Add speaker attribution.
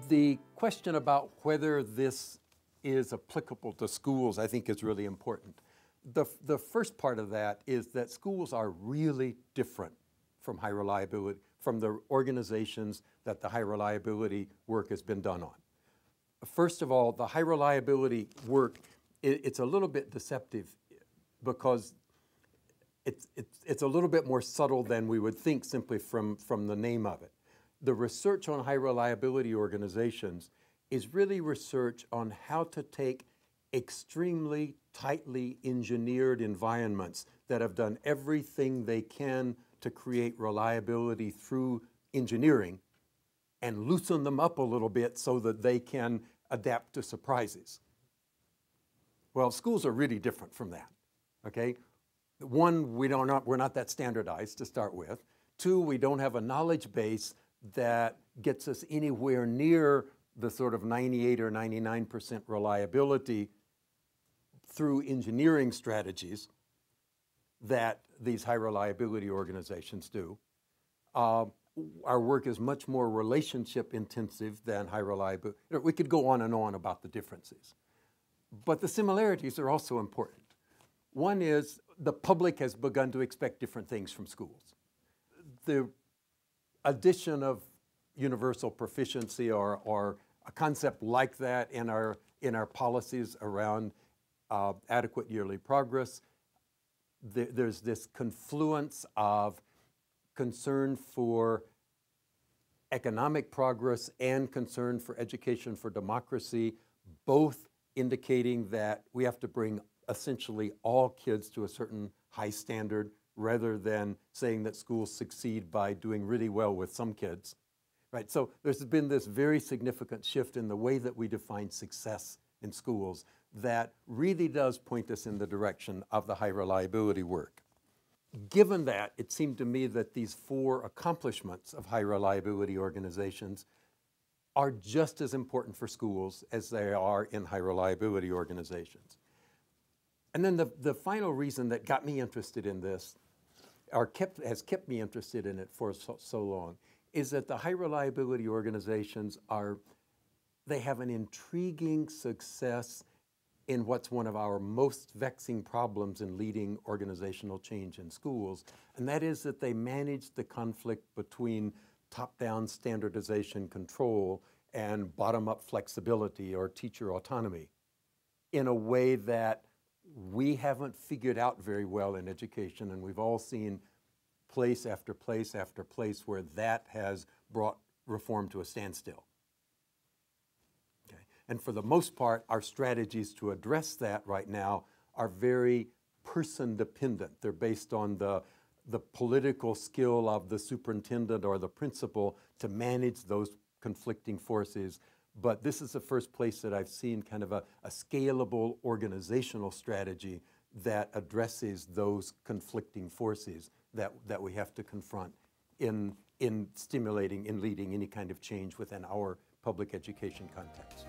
Speaker 1: The question about whether this is applicable to schools, I think, is really important. The first part of that is that schools are really different from high reliability, from the organizations that the high reliability work has been done on. First of all, the high reliability work, it's a little bit deceptive because it's a little bit more subtle than we would think simply from the name of it. The research on high reliability organizations is really research on how to take extremely tightly engineered environments that have done everything they can to create reliability through engineering and loosen them up a little bit so that they can adapt to surprises. Well, schools are really different from that, okay? One, we're not that standardized to start with. Two, we don't have a knowledge base that gets us anywhere near the sort of 98 or 99% reliability through engineering strategies that these high reliability organizations do. Our work is much more relationship intensive than high reliability. We could go on and on about the differences. But the similarities are also important. One is the public has begun to expect different things from schools. The addition of universal proficiency or a concept like that in our policies around adequate yearly progress, there's this confluence of concern for economic progress and concern for education for democracy, both indicating that we have to bring essentially all kids to a certain high standard rather than saying that schools succeed by doing really well with some kids. Right? So there's been this very significant shift in the way that we define success in schools that really does point us in the direction of the high reliability work. Given that, it seemed to me that these four accomplishments of high reliability organizations are just as important for schools as they are in high reliability organizations. And then the final reason that got me interested in this, or has kept me interested in it for so long, is that the high reliability organizations they have an intriguing success in what's one of our most vexing problems in leading organizational change in schools, and that is that they manage the conflict between top-down standardization control and bottom-up flexibility or teacher autonomy in a way that we haven't figured out very well in education, and we've all seen place after place after place where that has brought reform to a standstill. Okay. And for the most part, our strategies to address that right now are very person-dependent. They're based on the political skill of the superintendent or the principal to manage those conflicting forces. But this is the first place that I've seen kind of a scalable organizational strategy that addresses those conflicting forces that we have to confront in stimulating, in leading any kind of change within our public education context.